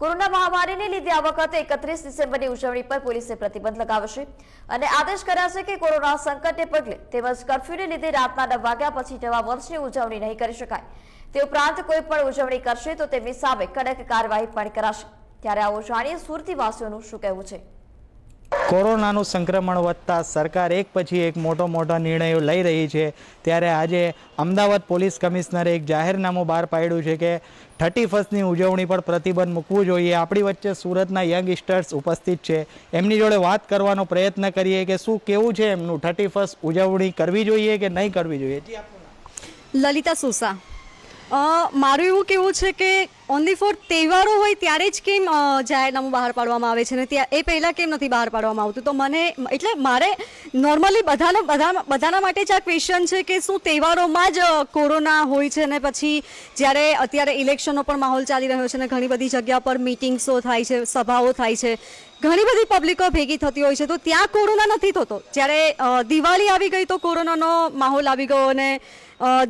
Corona મહામારીને લીધે આ વખતે 31 ડિસેમ્બરની ઉજવણી પર પોલીસે પ્રતિબંધ લગાવ્યો છે અને આદેશ કર્યા છે કે કોરોના સંકટને પગલે તેમજ કર્ફ્યુને લીધે રાતના 9 વાગ્યા પછી નવા વર્ષની ઉજવણી નહીં કરી શકાય। તે ઉપરાંત કોઈ પણ ઉજવણી કરશે તો તેમની સામે કડક કાર્યવાહી પણ કરાશે। ત્યારે આવો જાણીએ સુરતીવાસીઓનું શું કહેવું છે। કોરોનાનું સંક્રમણ વધતા સરકાર એક પછી એક મોટા નિર્ણયો લઈ રહી છે। ત્યારે આજે અમદાવાદ પોલીસ કમિશનરે એક જાહેરનામું બહાર પાડ્યું છે કે 31ની ઉજવણી પર પ્રતિબંધ મૂકવું જોઈએ। આપણી વચ્ચે સુરતના યંગસ્ટર્સ ઉપસ્થિત છે, એમની જોડે વાત કરવાનો પ્રયત્ન કરીએ કે શું કેવું છે એમનું, 31 ઉજવણી કરવી જોઈએ કે નહીં કરવી જોઈએ। લલિતા સોસા, મારું એવું કેવું છે કે ઓનલી ફોર તહેવારો હોય ત્યારે જ કેમ જાહેરનામું બહાર પાડવામાં આવે છે ને ત્યાં એ પહેલાં કેમ નથી બહાર પાડવામાં આવતું? તો મને એટલે મારે નોર્મલી બધાના માટે જ આ ક્વેશ્ચન છે કે શું તહેવારોમાં જ કોરોના હોય છે ને પછી જ્યારે અત્યારે ઇલેક્શનનો પણ માહોલ ચાલી રહ્યો છે ને ઘણી બધી જગ્યા પર મિટિંગ્સો થાય છે, સભાઓ થાય છે, ઘણી બધી પબ્લિકો ભેગી થતી હોય છે, તો ત્યાં કોરોના નથી થતો। જ્યારે દિવાળી આવી ગઈ તો કોરોનાનો માહોલ આવી ગયો અને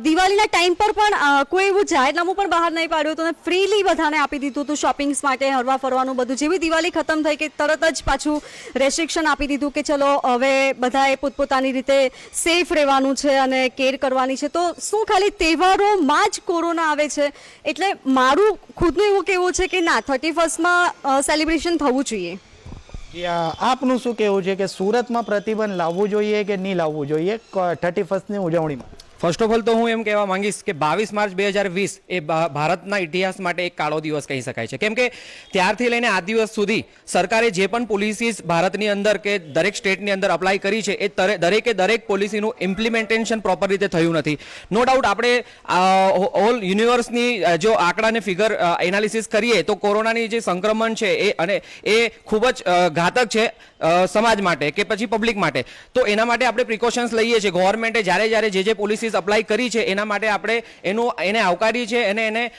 દિવાળીના ટાઈમ પર પણ કોઈ એવું જાહેરનામું પણ બહાર નહીં પાડ્યું હતું, ફ્રીલી બધાને આપી દીધું હતું શોપિંગ્સ માટે, હરવા ફરવાનું બધું। જેવી દિવાળી ખતમ થઈ કે તરત જ પાછું રેસ્ટ્રિક્શન આપી દીધું કે ચલો હવે બધાએ પોતપોતાની રીતે સેફ રહેવાનું છે અને કેર કરવાની છે। તો શું ખાલી તહેવારોમાં જ કોરોના આવે છે? એટલે મારું ખુદનું એવું કહેવું છે કે ના, 31માં સેલિબ્રેશન થવું જોઈએ। આપનું શું કહેવું છે કે સુરતમાં પ્રતિબંધ લાવવું જોઈએ કે નહીં લાવવું જોઈએ 31ની ઉજવણીમાં? ફર્સ્ટ ઓફ ઓલ તો હું એમ કહેવા માંગીશ કે 22 માર્ચ 2020 એ ભારતના ઇતિહાસ માટે એક કાળો દિવસ કહી શકાય છે। કેમ કે ત્યારથી લઈને આ દિવસ સુધી સરકારે જે પણ પોલિસીસ ભારતની અંદર કે દરેક સ્ટેટની અંદર અપ્લાય કરી છે એ દરેક પોલિસીનું ઇમ્પ્લિમેન્ટેશન પ્રોપર રીતે થયું નથી। નો ડાઉટ આપણે ઓલ યુનિવર્સની જો આંકડાને ફિગર એનાલિસિસ કરીએ તો કોરોનાની જે સંક્રમણ છે એ ખૂબ જ ઘાતક છે સમાજ માટે કે પછી પબ્લિક માટે। તો એના માટે આપણે પ્રિકોશન્સ લઈએ છીએ। ગવર્મેન્ટે જ્યારે જે પોલિસીસ અપ્લાય કરી છે એના માટે આપણે એને આવકારી છે અને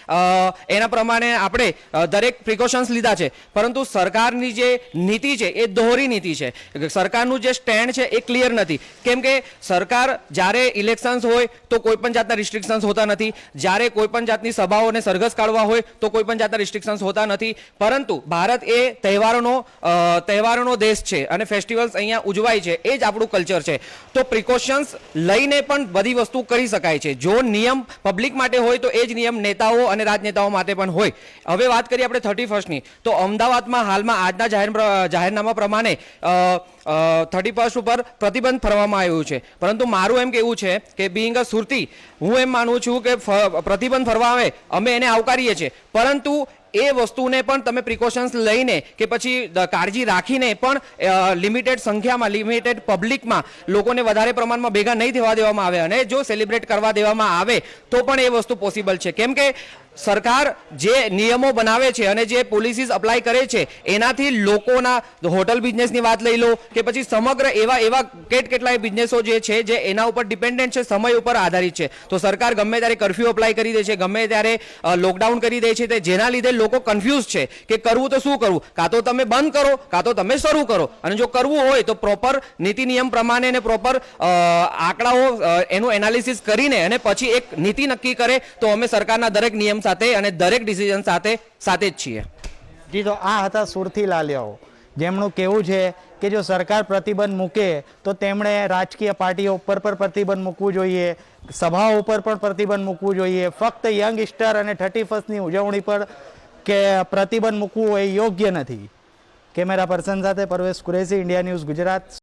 એના પ્રમાણે આપણે દરેક પ્રિકોશન્સ લીધા છે। પરંતુ સરકારની જે નીતિ છે એ દોહરી નીતિ છે। સરકારનું જે સ્ટેન્ડ છે એ ક્લિયર નથી। કેમ કે સરકાર જ્યારે ઇલેક્શન્સ હોય તો કોઈ પણ જાતના રિસ્ટ્રિક્શન્સ હોતા નથી, જ્યારે કોઈ પણ જાતની સભાઓને સરઘસ કાઢવા હોય તો કોઈ પણ જાતના રિસ્ટ્રિક્શન્સ હોતા નથી। પરંતુ ભારત એ તહેવારોનો દેશ છે અને ફેસ્ટિવલ્સ અહીંયા ઉજવાય છે, એ જ આપણું કલ્ચર છે। તો પ્રિકોશન્સ લઈને પણ બધી વસ્તુ કરી શકાય છે। જો નિયમ પબ્લિક માટે હોય તો એ જ નિયમ નેતાઓ અને રાજનેતાઓ માટે પણ હોય। હવે વાત કરીએ આપણે 31ની, તો અમદાવાદમાં હાલમાં આજના જાહેરનામા પ્રમાણે 31 ઉપર પ્રતિબંધ ફરવામાં આવ્યું છે। પરંતુ મારું એમ કહેવું છે કે બીઇંગ અ સુરતી, હું એમ માનું છું કે પ્રતિબંધ ફરવા આવે અમે એને આવકારીએ છીએ, પરંતુ એ વસ્તુને પણ તમે પ્રિકોશન્સ લઈને કે પછી કાળજી રાખીને પણ લિમિટેડ સંખ્યામાં, લિમિટેડ પબ્લિકમાં લોકોને વધારે પ્રમાણમાં ભેગા નહીં થવા દેવામાં આવે અને જો સેલિબ્રેટ કરવા દેવામાં આવે તો પણ એ વસ્તુ પોસિબલ છે। કેમ કે સરકાર જે નિયમો બનાવે છે અને જે પોલિસીસ અપ્લાય કરે છે એનાથી લોકોના હોટલ બિઝનેસની વાત લઈ લો કે પછી સમગ્ર એવા કેટલાય બિઝનેસો જે છે જે એના ઉપર ડિપેન્ડન્ટ છે, સમય ઉપર આધારિત છે। તો સરકાર ગમે ત્યારે કર્ફ્યુ અપ્લાય કરી દે છે, ગમે ત્યારે લોકડાઉન કરી દે છે, જેના લીધે લોકો કન્ફ્યુઝ છે કે કરવું તો શું કરવું। કાં તો તમે બંધ કરો કાં તો તમે શરૂ કરો, અને જો કરવું હોય તો પ્રોપર નીતિ નિયમ પ્રમાણે અને પ્રોપર આંકડાઓ એનું એનાલિસિસ કરીને અને પછી એક નીતિ નક્કી કરે તો અમે સરકારના દરેક નિયમ સાથે અને દરેક ડિસિઝન સાથે જ છીએ। જી, તો આ હતા સુરતી લાલિયાઓ, જેમનું કહેવું છે કે જો સરકાર પ્રતિબંધ મૂકે તો તેમણે રાજકીય પાર્ટીઓ ઉપર પણ પ્રતિબંધ મૂકવું જોઈએ, સભાઓ ઉપર પણ પ્રતિબંધ મૂકવું જોઈએ। ફક્ત યંગસ્ટર અને 31ની ઉજવણી પર કે પ્રતિબંધ મૂકવું એ યોગ્ય નથી। કેમેરા પર્સન સાથે પરવેશ કુરેશી, ઇન્ડિયા ન્યૂઝ ગુજરાત।